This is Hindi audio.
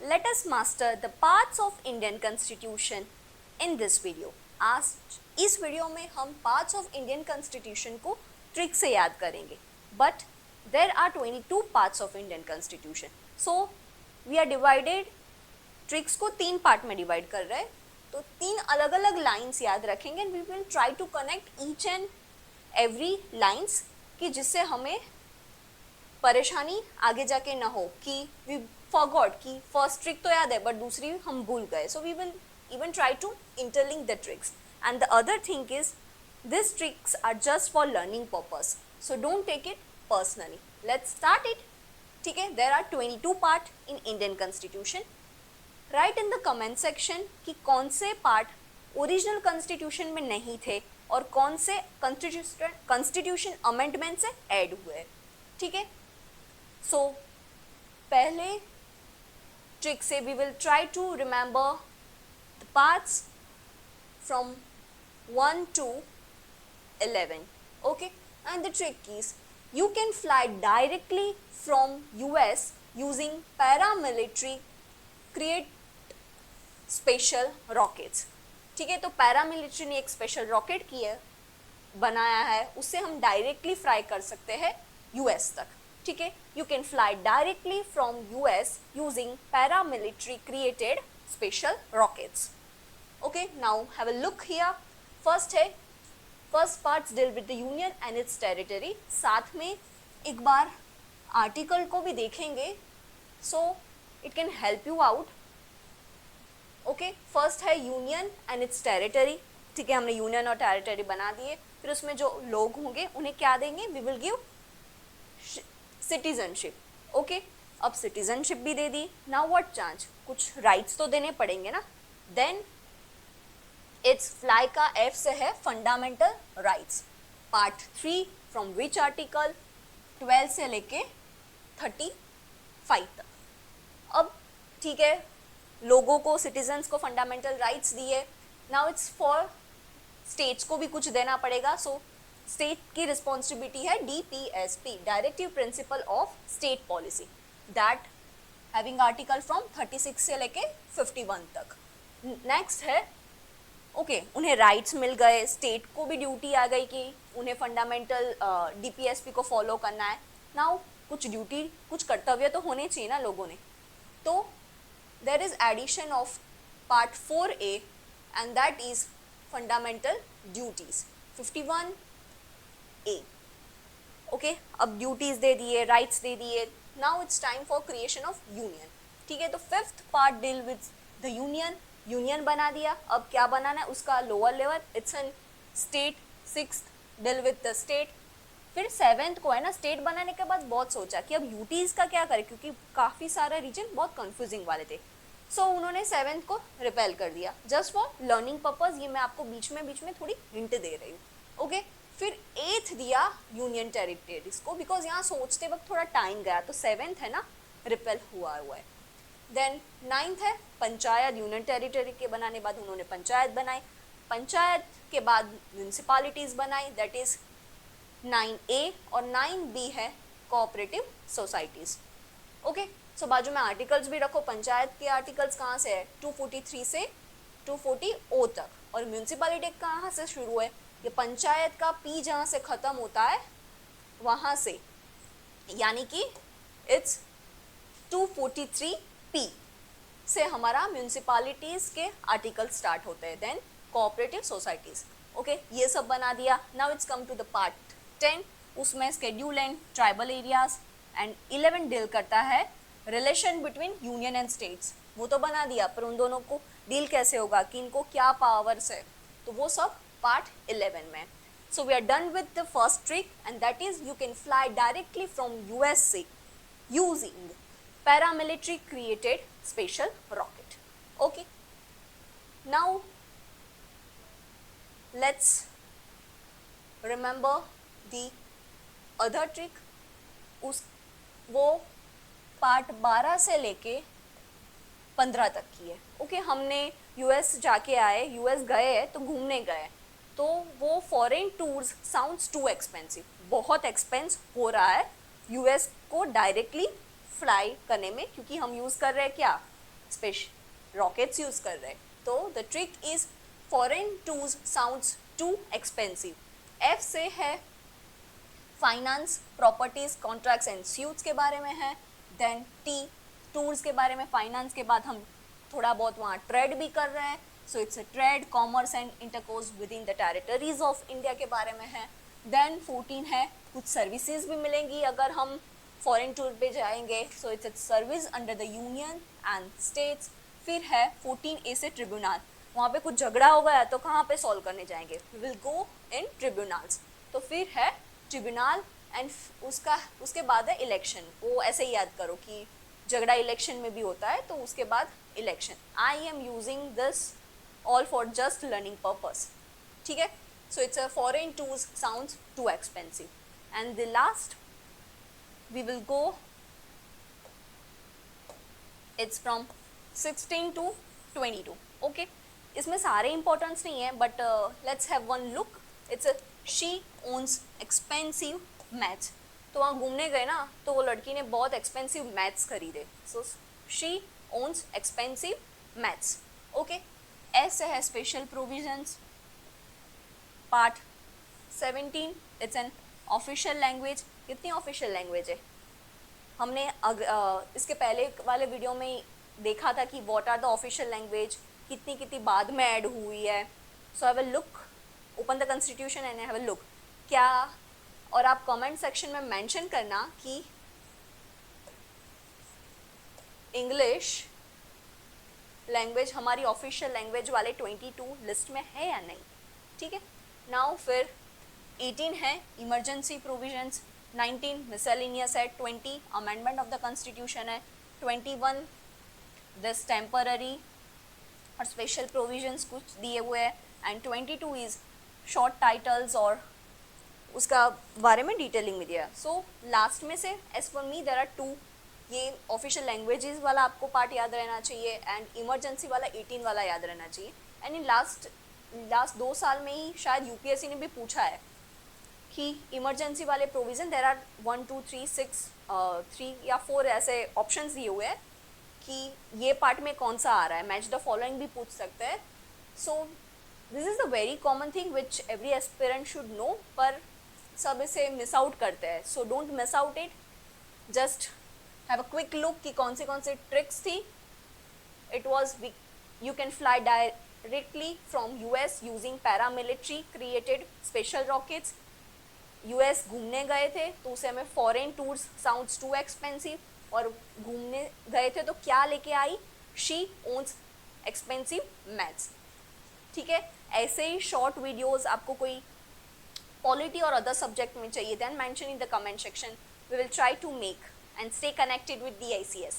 let us master the parts of Indian Constitution in this video. आज इस वीडियो में हम parts of Indian Constitution को ट्रिक से याद करेंगे. But there are 22 parts of Indian Constitution. So we are divided. Tricks को 3 पार्ट में डिवाइड कर रहे हैं. तो 3 अलग अलग लाइन्स याद रखेंगे and we will try to connect each and every lines कि जिससे हमें परेशानी आगे जाके ना हो कि we forgot कि फर्स्ट ट्रिक तो याद है बट दूसरी हम भूल गए. So we will even try to interlink the tricks. And the other thing is these tricks are just for learning purpose. So don't take it personally. Let's start it. ठीक है, there are 22 part in Indian Constitution. Write in the comment section कि कौन से पार्ट ओरिजिनल कॉन्स्टिट्यूशन में नहीं थे और कौन से कॉन्स्टिट्यूशन अमेंडमेंट से ऐड हुए. ठीक है, सो पहले ट्रिक से we will try to remember the parts from 1 to 11. Okay, and the trick is you can fly directly from US using paramilitary create special rockets. ठीक है, तो पैरामिलिट्री ने एक स्पेशल रॉकेट की है बनाया है, उससे हम डायरेक्टली फ्लाई कर सकते हैं यूएस तक. ठीक है, you can fly directly from US using paramilitary created special rockets. Okay, now have a look here. First है, first parts deal with the union and its territory. साथ में एक बार आर्टिकल को भी देखेंगे so it can help you out. Okay, first है यूनियन एंड इट्स टेरिटरी. ठीक है, हमने यूनियन और टेरिटरी बना दिए. फिर उसमें जो लोग होंगे उन्हें क्या देंगे, we will give citizenship. Okay, अब सिटीजनशिप भी दे दी. नाउ व्हाट चांस, कुछ राइट्स तो देने पड़ेंगे ना. देन इट्स फ्लाई का एफ से है fundamental rights. Part 3 from which article 12 से लेके 35 तक. अब ठीक है, लोगों को सिटीजन्स को फंडामेंटल राइट्स दिए. नाउ इट्स फॉर स्टेट्स को भी कुछ देना पड़ेगा. सो स्टेट की रिस्पॉन्सिबिलिटी है DPSP, directive principle of state policy, that having article from 36 से लेके 51 तक. नेक्स्ट है ओके, उन्हें राइट्स मिल गए, स्टेट को भी ड्यूटी आ गई कि उन्हें फंडामेंटल DPSP को फॉलो करना है. नाउ कुछ ड्यूटी कुछ कर्तव्य तो होने चाहिए ना लोगों ने. तो there is addition of part 4A and that is fundamental duties 51A. okay, अब duties दे दिए, rights दे दिए. now it's time for creation of union. ठीक है, तो fifth part deal with the union बना दिया. अब क्या बनाना है उसका lower level, it's an state. Sixth deal with the state. फिर सेवेंथ को है ना, स्टेट बनाने के बाद बहुत सोचा कि अब यूटीज का क्या करें क्योंकि काफ़ी सारे रीजन बहुत कंफ्यूजिंग वाले थे. सो उन्होंने सेवेंथ को रिपेल कर दिया जस्ट फॉर लर्निंग पर्पज. ये मैं आपको बीच में थोड़ी हिंट दे रही हूँ. ओके, फिर एथ दिया यूनियन टेरिटरीज को बिकॉज यहाँ सोचते वक्त थोड़ा टाइम गया, तो सेवेंथ है ना रिपेल हुआ है. देन नाइन्थ है पंचायत. यूनियन टेरिटरी के बनाने बाद उन्होंने पंचायत बनाई. पंचायत के बाद म्यूनसिपालिटीज़ बनाई, दैट इज़ 9A. और 9B है कोऑपरेटिव सोसाइटीज़. ओके, सो बाजू में आर्टिकल्स भी रखो. पंचायत के आर्टिकल्स कहाँ से है, 243 से 240O तक. और म्यूनसिपैलिटी कहाँ से शुरू है, ये पंचायत का P जहाँ से ख़त्म होता है वहाँ से, यानी कि इट्स 243P से हमारा म्यूनसिपैलिटीज़ के आर्टिकल स्टार्ट होते हैं. Then cooperative societies. ओके, ये सब बना दिया. Now it's come to the part 10. उसमें schedule and tribal areas. And 11 deal करता है relation between union and states. वो तो बना दिया, पर उन दोनों को डील कैसे होगा कि इनको क्या पावर्स है, तो वो सब पार्ट 11 में. So we are done with the first trick and that is you can fly directly from USA using paramilitary created special rocket. Okay, now let's remember the other trick. वो पार्ट 12 से लेके 15 तक की है. ओके, हमने US जाके आए, US गए हैं तो घूमने गए, तो वो foreign tours sounds too expensive, बहुत एक्सपेंस हो रहा है US को डायरेक्टली फ्लाई करने में, क्योंकि हम यूज़ कर रहे हैं क्या, स्पेशल रॉकेट्स यूज़ कर रहे हैं। तो the trick is foreign tours sounds too expensive. F से है finance, properties, contracts and suites के बारे में है। देन टी टूर्स के बारे में, फाइनेंस के बाद हम थोड़ा बहुत वहाँ ट्रेड भी कर रहे हैं, so it's a trade, commerce and intercourse with in the territories of India के बारे में है। देन 14 है कुछ सर्विसेज भी मिलेंगी अगर हम फॉरेन टूर पे जाएंगे, so it's a service under the union and states. फिर है 14A से ट्रिब्यूनल, वहाँ पे कुछ झगड़ा हो गया तो कहाँ पे सॉल्व करने जाएंगे, we will go in tribunals. तो फिर है ट्रिब्यूनल एंड उसके बाद है इलेक्शन। वो ऐसे ही याद करो कि झगड़ा इलेक्शन में भी होता है, तो उसके बाद election. I am using this all for just learning purpose, ठीक है। So it's a foreign tours sounds too expensive. And the last we will go, it's from 16 to 22, okay। इसमें सारे importance नहीं है, but let's have one look। it's a she owns expensive mats। तो वहाँ घूमने गए ना, तो वो लड़की ने बहुत expensive mats खरीदे, so she owns expensive mats, okay। ऐसे है special provisions। part 17 it's an official language. कितनी ऑफिशियल लैंग्वेज है, हमने इसके पहले वाले वीडियो में देखा था कि what are the official language, कितनी कितनी बाद में ऐड हुई है। So have a look, open the constitution and have a look क्या। और आप कमेंट सेक्शन में मेंशन करना कि इंग्लिश लैंग्वेज हमारी ऑफिशियल लैंग्वेज वाले 22 लिस्ट में है या नहीं, ठीक है। नाउ फिर 18 है इमरजेंसी प्रोविजंस, 19 मिसलेनियस है, 20 अमेंडमेंट ऑफ द कॉन्स्टिट्यूशन है, 21 दिस टेम्पररी और स्पेशल प्रोविजंस कुछ दिए हुए हैं, एंड 22 इज शॉर्ट टाइटल्स और उसका बारे में डिटेलिंग में दिया। सो लास्ट में से as for me there are 2, ये ऑफिशियल लैंग्वेजेस वाला आपको पार्ट याद रहना चाहिए एंड इमरजेंसी वाला 18 वाला याद रहना चाहिए। एंड इन लास्ट 2 साल में ही शायद यूपीएससी ने भी पूछा है कि इमरजेंसी वाले प्रोविज़न देर आर 1 2 3 6 3 या 4 ऐसे ऑप्शंस दिए हुए हैं कि ये पार्ट में कौन सा आ रहा है, मैच द फॉलोइंग भी पूछ सकते हैं। So this is the very common thing which every aspirant should know, पर सब इसे मिस आउट करते हैं। So don't miss out it, just have a quick look कि कौन सी ट्रिक्स थी। It was you can fly directly from US using paramilitary created special rockets. US घूमने गए थे तो उसे हमें foreign tours sounds too expensive, और घूमने गए थे तो क्या लेके आई, शी ओन्स एक्सपेंसिव मैथ्स, ठीक है। ऐसे ही शॉर्ट वीडियोस आपको कोई पॉलिटी और अदर सब्जेक्ट में चाहिए, then mention in the comment section, we will try to make and stay connected with DICS।